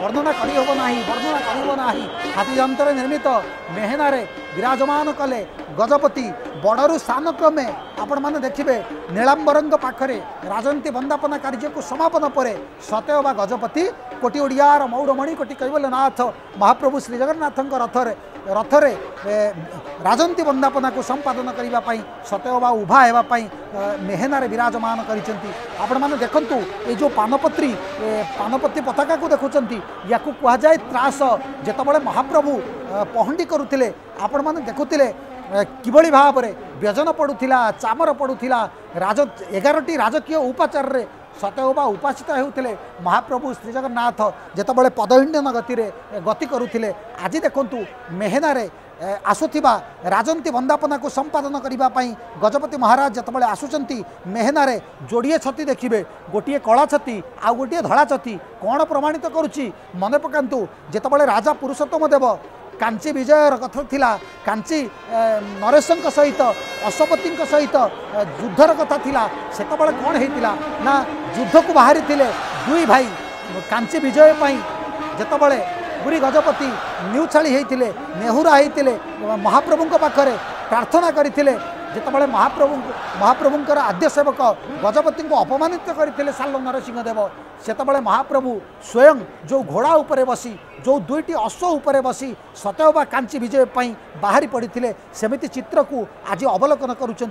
वर्णना करना हाथी जंतर निर्मित मेहनारे विराजमान कले गजपति बड़रू स्थान क्रमे आपण मैंने देखिए नीलांबरंग पाखरे राजनीति वंदापना कार्य को समापन पर सतयबा गजपति कोटी ओडियार मौड़मणि कोटी कैवल्यनाथ महाप्रभु श्री जगन्नाथ रथरे राजनीति वंदापना को संपादन करने सतयबा उभा होगापाई मेहनारे विराजमान कर देखु ये जो पानपत्ती पताका को देखुं या कहुए त्रास जितेबाला महाप्रभु पहंडी करुले आपण मैंने देखुले किभली भाव में व्यजन पड़ूला चामर पड़ूला 11टी राजकीय उपाचार रे सतयबा उपासित होते महाप्रभु श्री जगन्नाथ जितेबाला पदहिंडन गति करुले आज देखु मेहनारे आसुथिबा राजनीति वंदापना को संपादन करने गजपति महाराज जितेबाला आसुचंती मेहनारे जोड़िए छती देखिए गोटे कला छती आउ गोटे धड़ा छती कौन प्रमाणित करुच्ची मन पकातु जितेबाला राजा पुरुषोत्तम देव कांची विजयर कथा थिला कांची नरेशों सहित अशोपति सहित युद्धर कथा थिला सेतबेले कौन होता ना युद्ध को बाहरी थिले दुई भाई कांची विजय जितेबाला पुरी गजपति न्यूछाड़ी होते नेहुरा होते महाप्रभु पाखरे प्रार्थना करते जितेबाला महाप्रभुंकर आद्य सेवक गजपति को अपमानित करते साल नरसिंहदेव सेतबेले महाप्रभु स्वयं जो घोड़ा उपरे बसी जो दुईटी अश्व उपरे बसी सतयबा कांची विजय बाहरी पड़ते सेमिति चित्र को आज अवलोकन करुँच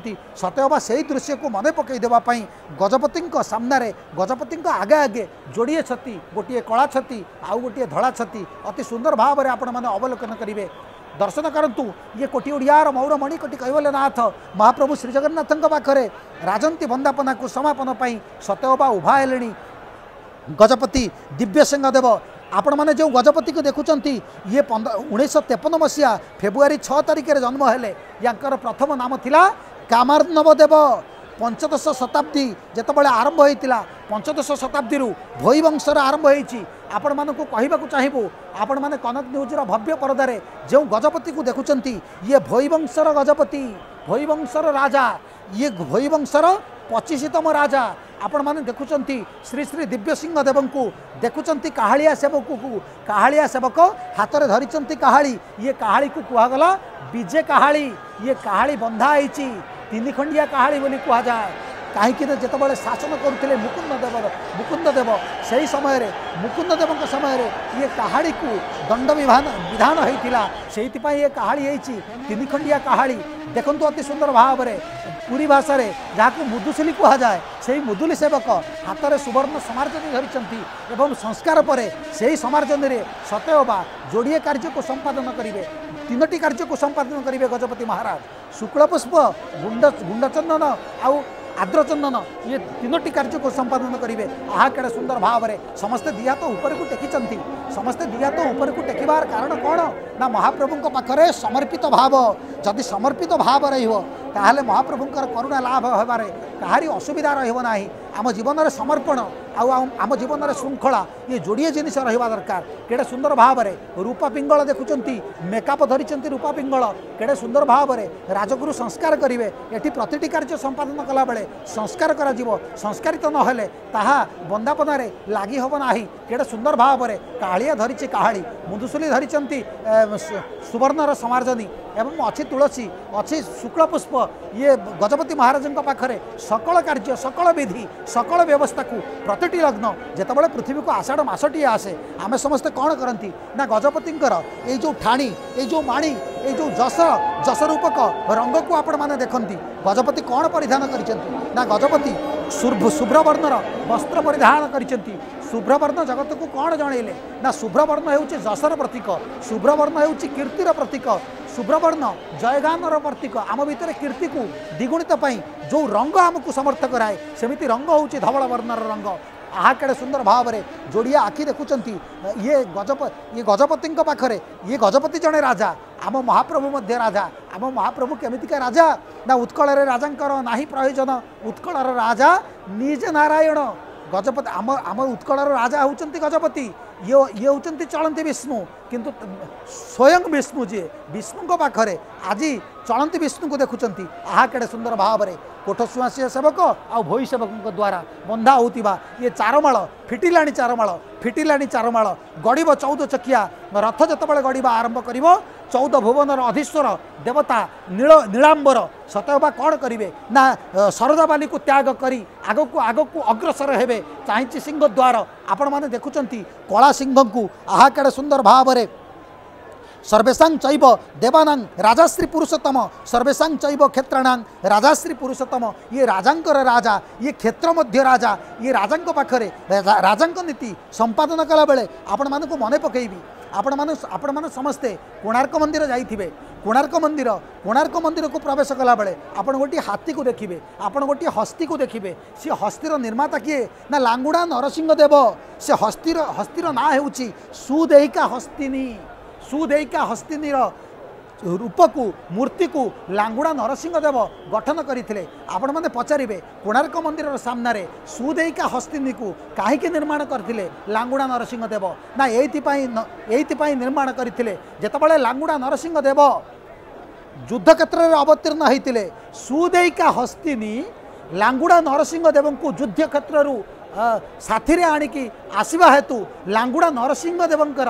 सतयबा से दृश्य को मन पकई देवाई गजपति सामने गजपति आगे आगे जोड़िए छती गोटे कला छती आउ गोटे धड़ा छती अति सुंदर भाव में आपण मैंने अवलोकन करेंगे दर्शन करंतु ये कोटी ओडियार मौड़मणि कोटी कैवल्यनाथ महाप्रभु श्री जगन्नाथ पाखरे राजनीति वंदापना को समापन सतयबा उभा हेले गजपति दिव्य सिंह देव आपण मैंने जो गजपति को देखुं ये 1953 मसीहा फेब्रुआरी 6 तारिख में जन्म हेले यांकर प्रथम नाम थिला कामार्नव देव पंचदश शताब्दी जितेबाला आरंभ होता पंचदश शताब्दी भोई वंशर आरंभ होती आपण मानक कहवाक चाहबू आपण मैंने कनक न्यूजर भव्य परदार जो गजपति को देखुं ये भोई वंशर गजपति भोई वंशर राजा ये भोई वंशर 25तम राजा आपण मैंने देखुं श्री श्री दिव्य सिंह देव को देखुं काहालिया सेवक को काहालिया सेवक हाथ में धरी काहाली ये काहाली को कहगला विजे काहाली ये काहाली बंधा होती 3 खंडिया काहाली बोली कह जाए कहीं जितेबाला शासन करुले मुकुंद देव से समय मुकुंद देव समय ये काहाड़ी को दंड विधान होता से ये काहाड़ी होती 3 खंडिया काहाड़ी देखु अति सुंदर भाव में पुरी भाषा जहाँ को मुदुशिली कह जाए से मुदुली सेवक हाथ में सुवर्ण समार्जनी धरी संस्कार पर से समार्जनी सतयबा जोड़िए कार्य को संपादन करेंगे 3टी कार्य को संपादन करेंगे गजपति महाराज शुक्ल पुष्प गुंडचंदन आउ आद्रचंदन ये 3टी कार्य को संपादन करेंगे आहा केड़े सुंदर भाव में समस्ते दिया तो ऊपर को टेकी समस्ते दिया तो ऊपर को टेकिबार कारण कौन ना महाप्रभु पाखरे समर्पित भाव जदि समर्पित भाव रहा महाप्रभुंकर करुणा लाभ होबारे कहारी असुविधा रहा आम जीवन में समर्पण आम जीवन में श्रृंखला ये जोड़िए जिनिस रहा दरकार केड़े सुंदर भाव में रूपा पिंगल देखुं मेकअप धरी रूपा पिंगल केड़े सुंदर भाव में राजगुरु संस्कार करेंगे ये प्रतिटी कार्य संपादन कला बेले संस्कार करा संस्कारित नहेले ताहा बंदापन लगी हम ना केड़े सुंदर भाव में कालिया धरी काहाड़ी मुदुसुली धरी सुवर्णर समार्जनी एवं अच्छी तुलसी अच्छी शुक्ल पुष्प ये गजपति महाराज पाखरे सकल कार्य सकल विधि सकल व्यवस्था को प्रतिटी लग्न जितेबाला पृथ्वी को आषाढ़ मासटी आसे आम समस्ते कौन करती ना गजपति ये जो ठाणी ये जो माणी ये जो जस रूपक रंग को आपण मैंने देखती गजपति कौन परिधान कर गजपति शुभ्रवर्णर वस्त्र परिधान कर शुभ्रवर्ण जगत को कौन जनइले ना शुभ्रवर्ण हो जसर प्रतीक शुभ्रवर्ण हो कीर्तिर प्रतीक शुभ्रवर्ण जयगानर प्रतीक आम भितर कीर्ति को द्विगुणित जो रंग आमको समर्थ कराए सेमिति रंग हूँ धवल वर्णर रंग आहा केड़े सुंदर भाव में जोड़िया आखि देखुं ये गजपति पाखरे ये गजपति जड़े राजा आम महाप्रभु मध्य राजा आम महाप्रभु केमितिका राजा ना उत्कल राजांकर नाही प्रयोजन उत्कलर राजा निज नारायण गजपति आम उत्कलर राजा होउचंती गजपति ये होचंती चलंती विष्णु किंतु स्वयं विष्णु जी विष्णु पाखरे आज चलंती विष्णु को देखुंती आहा केड़े सुंदर भाव में कोठसुआसी सेवक आ भोई सेवक द्वारा बंधा होता ये चारमाल फिटिलाणी चारमाल गड़ब 14 चकिया रथ जिते गड़ब आरंभ कर 14 भुवनर अधीश्वर देवता नीलांबर सतबा कौन करेंगे ना शरदाबाली को त्याग करी आगक अग्रसर हेबे चाहि सिंह द्वार आपण मैंने देखुंत कला सिंह को आहा केड़े सुंदर भाव में सर्वेशांग चैव देवानां राजाश्री पुरुषोत्तम सर्वेशांग चैव क्षेत्राणां राजाश्री पुरुषोत्तम ये राजांकर राजा ये क्षेत्र मध्य राजा ये राजांक पाखरे राजांक नीति संपादन कला बेले आपण मानक मने पकेबी आपण मान समस्ते कोणार्क मंदिर जाइथिबे कोणार्क मंदिर को प्रवेश कला बेले आपण गोटी हाथी को देखिबे आपण गोटी हस्ती को देखिबे सी हस्तीर निर्माता किए ना लांगुड़ा नरसिंह देव से हस्तीर ना हेउची सुदेइका हस्तिनी रूप को मूर्ति को लांगुड़ा नरसिंह देव गठन करते आपण मैंने पचारे कोणार्क मंदिर सामने सुदेइका हस्तिनी को कहीं निर्माण करते लांगुड़ा नरसिंह देव ना ये निर्माण करते जितेबाला लांगुड़ा नरसिंह देव युद्ध क्षेत्र में अवतीर्ण होते सुदेइका हस्तिनी लांगुड़ा नरसिंह देव को युद्ध क्षेत्र साथी रे आणिकी आसवा हेतु लांगुड़ा नरसिंह देवंकर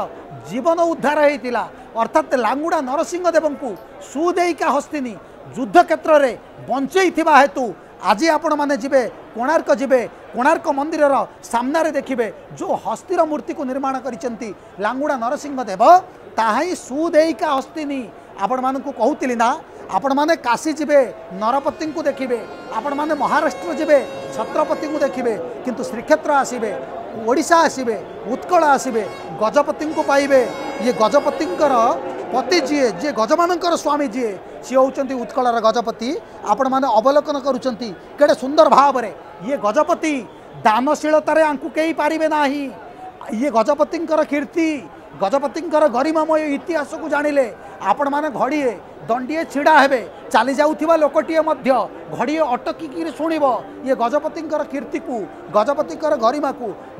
जीवन उद्धार होता अर्थात लांगुड़ा नरसिंह देव को सुदेइका हस्तिनी युद्ध क्षेत्र में बंचई हेतु आज आपण मैंने जीवे कोणार्क मंदिर सामने देखिए जो हस्तीर मूर्ति को निर्माण करिसेंती लांगुड़ा नरसिंह देव ताही सुदेइका हस्तिनी आपण मानक कहूली ना आपण माने काशी जीवे नरपति को देखिए आपण माने महाराष्ट्र जीवे छत्रपति को देखिए किंतु श्रीक्षेत्र आसबे ओडिशा आसबे उत्कल आसबे गजपति को पाइबे ये गजपति पति जी गजमानकर स्वामी जी सी होती उत्कलर गजपति आपण माने अवलोकन करुचंती केड़े सुंदर भाव में ये गजपति दानशीलतार आंकु कई पारिबे नाही ये गजपतिंकर कीर्ति गजपतिंकर गरिमामय इतिहास को जानिले आपण माने घड़िए दंडिए छिड़ा हेबे चली जाउथिबा लोकटिए मध्य घड़िए अटकिकी शुणिब ये गजपतिंकर कीर्ति को गजपतिंकर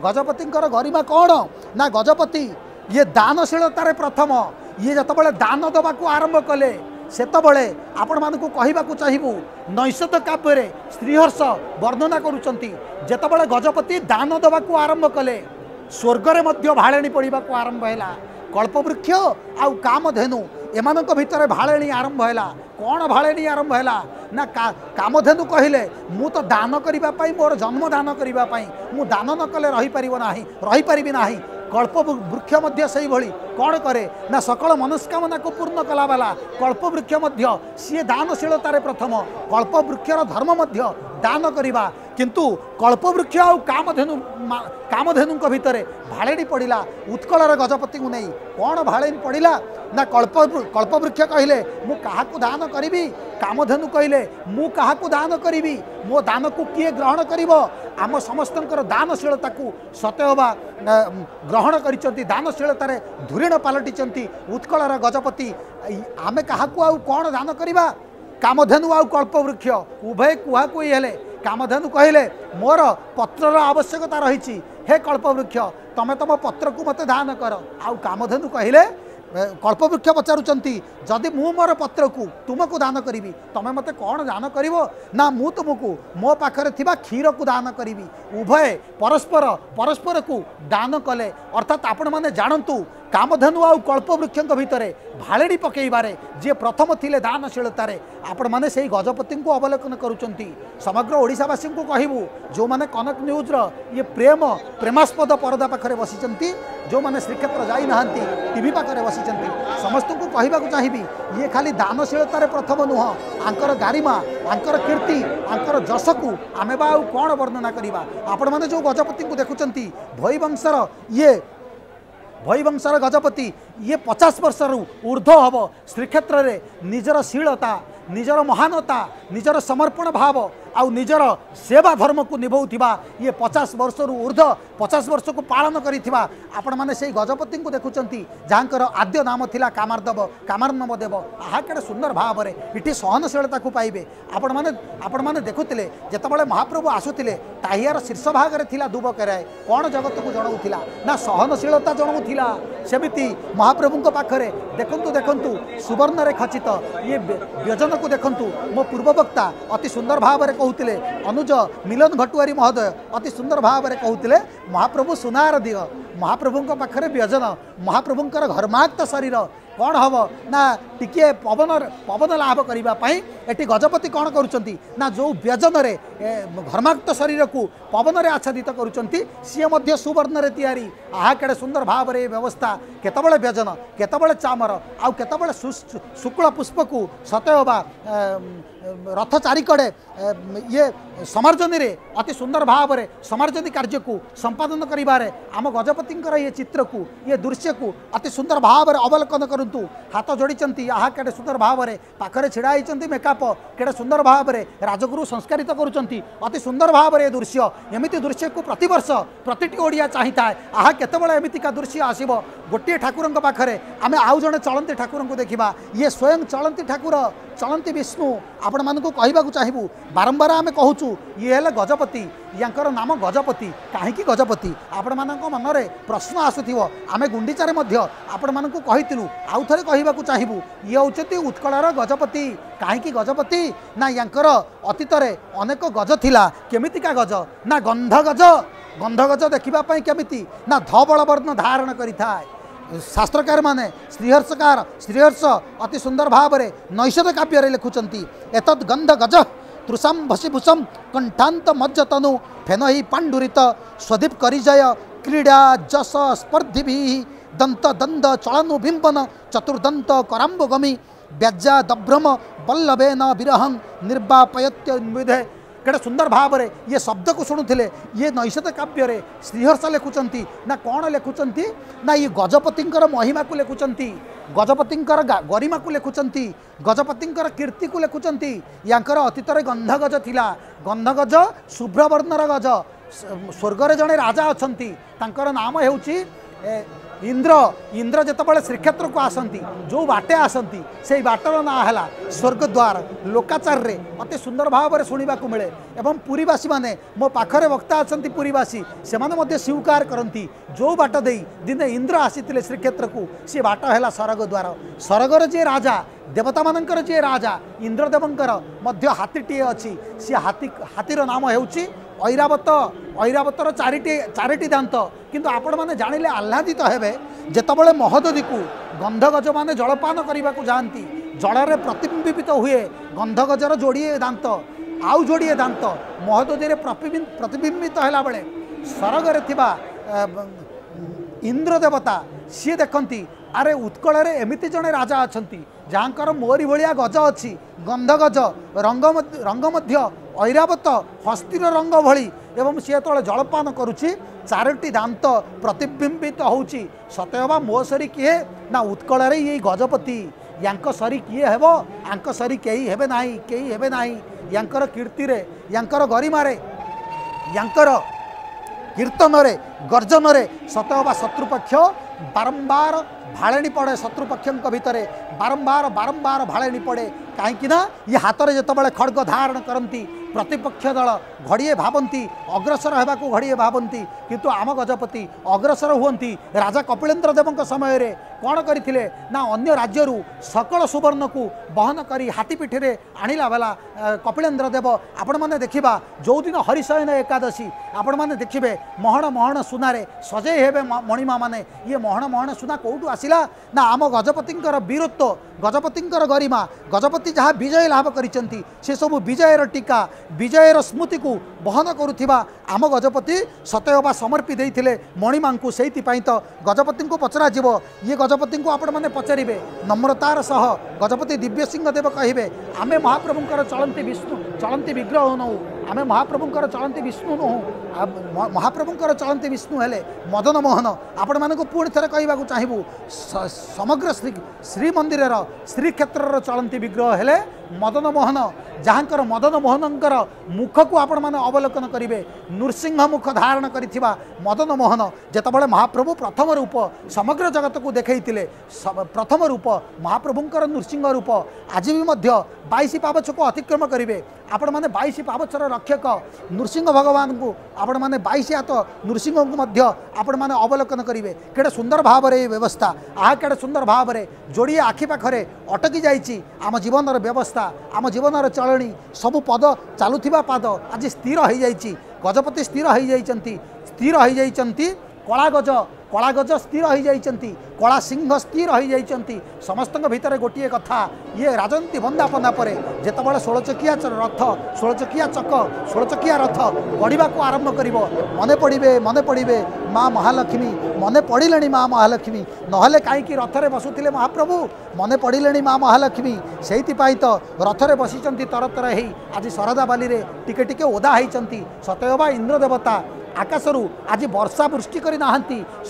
गजपतिंकर गरिमा कौन ना गजपति ये दानशीलतार प्रथम ये जतबले दान दबा को आरंभ कले सेतबले आपण मानकु कहिबाकु चाहिबु नैषध काव्य श्रीहर्ष वर्णना करुचंती जेतबले गजपति दान दबा को आरंभ कले स्वर्गरे मध्य भाळेणी पड़िबा को आरंभ हैला कल्पवृक्ष आउ कामधेनु एमानक भितर भाळेणी आरंभ हैला कौन भाळेणी आरंभ हैला ना कामधेनु कहिले मु तो दान करिबा पई मोर जन्म दान करिबा पई मु दान न कले रही परिबि नाही कल्पवृक्ष मध्य सही भली कौन करे ना सकल मनस्कामना को पूर्ण कला वाला कल्पवृक्ष मध्य सी दानशीलतार प्रथम कल्पवृक्षर धर्म मध्य दान करिबा किंतु कल्पवृक्ष आउ कामधेनु भितर भाळेणी पड़िला उत्कलर गजपति को नहीं कौन भाळेणी पड़िला ना कल्पवृक्ष कहले मु काहाकु दान करिबी कामधेनु कहले मु काहाकु दान करिबी मो दान को किए ग्रहण करिवो आम समस्तंकर दानशीलता को सत्यवा ग्रहण करिसंती दानशीलतार धुरीण पलटिचंती उत्कलर गजपति आमे काहाकु आउ कौन दान करिबा कामधेनु आउ कल्पवृक्ष उभय कुहाकुई हेले कामधेनु कहले मोर पत्रर आवश्यकता रही हे कल्पवृक्ष तमे तम पत्र को मते दान कर आउ कामधेनु कहले कल्पवृक्ष पचारुचंती जदि मु मोर पत्र को तुमको दान करी तमे मते कौन दान करिवो ना मु तुमको मो पाखरे थिबा क्षीर को दान करी उभय परस्पर को दान कले अर्थात आपण माने जानतु कामधेनु आउ कल्पवृक्ष भितर भाळेणी पकेबारे जे प्रथम थिले दानशीलतार आपण माने सेही गजपति को अवलोकन करुचंती समग्र ओडिशावासी को कहबू जो माने कनक न्यूज ये प्रेमास्पद परदा पाखरे बसिचंती जो माने श्रीक्षेत्र जाई नहंती टीवी पाखरे बसिचंती समस्त को कहबाकू चाहिबी ये खाली दानशीलतार प्रथम नुह आंकर गारिमा आंकर कीर्ति आंकर जस को आमे बा कौन वर्णना करिबा आपण माने जो गजपति को देखुचंती भईवंशर गजपति ये 50 वर्ष ऊर्ध्व हम श्रीक्षेत्र में निजर शीलता निजर महानता निजर समर्पण भाव आउ निजर सेवा धर्म को निभाउथिबा ये 50 वर्ष रु ऊर्ध्व 50 वर्ष को पालन करिथिबा आपण माने सेही गजपति को देखुचंती जांकर आद्य नाम थिला कामार्नव देव आहा केडे सुंदर भाव रे इठी सहनशीलता को पाइबे आपण माने देखुतिले जेतबळे महाप्रभु आसुतिले ताहियार शीर्ष भाग रे थिला दुब केराय कोन जगत को जणाउथिला ना सहनशीलता जणाउथिला सेमिति महाप्रभु को पाखरे देखंतु सुवर्ण रे खचित ये व्यजन को देखंतु मो पूर्व वक्ता अति सुंदर भाव रे कहूतिले अनुज मिलन भटुआरी महोदय अति सुंदर भाव रे कहूतिले महाप्रभु सुनार दिग महाप्रभु पाखरे व्यजन महाप्रभुंकर घर्माक्त शरीर कौन हम ना टिके पवन लाभ करने एटी गजपति कौन करुँच ना जो व्यजन रे घर्माक्त शरीर को पवन रे आच्छादित करुँच सी सुवर्ण तैयारी आहा केड़े सुंदर भाव रे व्यवस्था केतबळे व्यजन केतबळे चामर आउ केतबळे शुक्ल पुष्प को सतयबा रथ चारिकड़े ये समार्जनी रे अति सुंदर भाव रे समार्जनी कार्य को संपादन करिबारे आम गजपतिंकर ये चित्र को ये दृश्य को अति सुंदर भाव रे अवलोकन करंतु हाथ जोड़ीचंती आहा केडे सुंदर भाव रे पाखरे छिड़ा होइचंती मेकअप केडे सुंदर भाव रे राजगुरु संस्कारित करुचंती अति सुंदर भाव रे दृश्य एमिति दृश्य को प्रतिवर्ष प्रतिटी ओडिया चाहिए आहा केतबळे एमितिका दृश्य आसीबो गोटे ठाकुरंक पाखरे आमे आउ जणे चलंती ठाकुरंक को देखिबा ये स्वयं चलंती ठाकुर चलंती विष्णु आपण मानकु कहबाकू चाहिबू बारंबार आमे कहूचु ये हेले गजपति यांकर नाम गजपति काहे की गजपति आपण मानक मन रे प्रश्न आसुथिवो आमे गुंडीचारे मध्य आपण मानकु कहितिलु आउ थरे कहबाकू चाहिबू ये होचती उत्कलर गजपति काहे की गजपति ना यांकर अतीत रे अनेक गज थिला केमितिका गज ना गंध गज देखिबा पई केमिति ना धबळ वर्ण धारण करिथाय शास्त्रकार माने श्रीहर्ष अति सुंदर भाव रे नैषध काव्य लिखुचंती एतद गंध गज तृषाम भसीभूषम कंठांत मज्जतनु फेनहि पांडुरित स्वदीप करिजय क्रीड़ा जस स्पर्धि दंत दंद चलनु बिंबन चतुर्दंत कराम्बगमी व्याज्या दभ्रम बल्लभेन विरहं निर्वापयत्य विधे केड़े सुंदर भाव रे ये शब्द को शुणुले ये नैषध काव्य रे श्रीहर्ष लिखुचंती ना कौन लिखुचंती ना ये गजपतिंकर महिमा को लिखुचंती गजपतिंकर गरिमा को लिखुचंती गजपतिंकर कीर्ति को लिखुचंती यांकर अतीत रे गंधगज थिला गंधगज शुभ्रवर्णर गज स्वर्ग रे जणे राजा अछंती तांकर नाम हेउची इंद्र जेतबळे श्रीक्षेत्र को आसंती जो बाटे आसंती से बाटर ना है स्वर्गद्वार लोकाचार रे अति सुंदर भाव में शुणा मिले एवं पुरीवासी माने मो पाखरे वक्ता अछंती पुरीवासी से माने स्वीकार करती जो बाट दे दिने इंद्र आसीथिले श्रीक्षेत्र को सी बाट है स्वर्गद्वार स्वर्गर जे राजा देवता मानकर जे राजा इंद्रदेवंकर मध्य हाथीटीए अच्छी सी हाथीर नाम हेउची ऐरावतर चारिटी दांत किंतु आपण माने जानिले आह्लादित हेबे जेतबळे महोदधी को गंधगज माने जलपान करने को जाती जल प्रतिबिंबित हुए गंधगजर जोड़िए दांत आउ जोड़िए दांत महोदधी रे प्रतिबिंबित हैला बेले स्वर्ग रे थिबा इंद्र देवता सी देखती अरे उत्कल रे एमिति जने राजा अछंती जहाँकर मोरी भलिया गज अच्छी गंधगज रंग मध्य ऐरावत हस्तिर रंग भली एवं सी तो जलपान करुच्ची चारोटी दांत प्रतिबिंबित होउची सतयबा मो सरी किए ना उत्कल रे ये गजपति यांक सरी किए हेबो आंक सरी केही हेबे नाही यांकर कीर्ति रे यांकर गरिमा रे यांकर कीर्तन रे गर्जन रे सतयबा शत्रुपक्ष बारंबार भाड़ेनी पड़े शत्रुपक्षों भितर बारंबार भाड़ेनी पड़े कहीं ये हाथ में जिते खड्ग धारण करती प्रतिपक्ष दल घड़िए भावती अग्रसर होगा घड़िए भावती किंतु आम गजपति अग्रसर हुंती राजा कपिलेन्द्र देव समय रे कौन करते ना अन्य राज्य सकल सुवर्ण को बहन कर हाथी पिठी आणला बेला कपिलेन्द्र देव आपण मैंने देखा जो दिन हरिशयन एकादशी आपण मैंने देखिए महण सुनारे सजे हे मणिमा माने ये महण सुना कौटू आसला ना आम गजपतिंकर वीरत्व गजपतिंकर गरिमा गजपति जहाँ विजय लाभ करिसेंती से सब विजयर टीका विजयर स्मृति को बहन करुथिबा आम गजपति सतयबा समर्पी देइथिले मणिमा को सेइथिपाई तो गजपति को पचरा जीवो ये गजपति को आपण माने पचारिबे नम्रतार सह गजपति दिव्य सिंह देव कहिबे आमे महाप्रभुंकर चलंती विष्णु चलंती विग्रह नौ आमे महाप्रभुंकर चलती विष्णु नुह महाप्रभुंकर चलती विष्णु हेले मदन मोहन आपण मानक पुणी थे कहवाक चाहबू समग्र श्रीमंदिर श्रीक्षेत्र चलती विग्रह हेले मदन मोहन जहाँकर मदन मोहनंकर मुख को आपण मैंने अवलोकन करेंगे नृसिंह मुख धारण करिथिबा मदन मोहन जेतबळे महाप्रभु प्रथम रूप समग्र जगत को देखते प्रथम रूप महाप्रभुंकर नृसिंह रूप आज भी 22 पावच को अतिक्रम करेंगे आपण मैंने 22 पावचर रक्षक नृसिंह भगवान को आपण मैंने 22 हाथ नृसिंह को आपण मैंने अवलोकन करेंगे केड़े सुंदर भाव में व्यवस्था आ केड़े सुंदर भाव में जोड़िए आखि पाखरे अटकी जाइए आम जीवन व्यवस्था आम जीवन चलनी सबु पद चलुवा पाद आज स्थिर हो जाइए गजपति स्थिर हो जाइए कला गज स्थिर हो जाइए कला सिंह स्थिर हो जाइए समस्त भितर गोटे कथा ये राजनीति बंदापना पर जितेबाला 16 चकिया रथ 16 चकिया चक 16 चकिया रथ गढ़ा को आरंभ कर मन पड़े माँ महालक्ष्मी मन पड़े माँ महालक्ष्मी नहले कहीं रथरे बसुले महाप्रभु मन पड़े माँ महालक्ष्मी से तो रथरे बसी तरतर आज शरदा बाली टिके टिके ओदा होती सतयबा इंद्र देवता आकाशरू आज वर्षा वृष्टि करना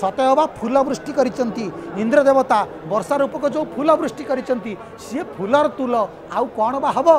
सतयबा फूल वृष्टि करिसेंती इंद्र देवता वर्षा रूपक जो फूल वृष्टि करिसेंती सी फूलर तुल आउ कौन बा हबो।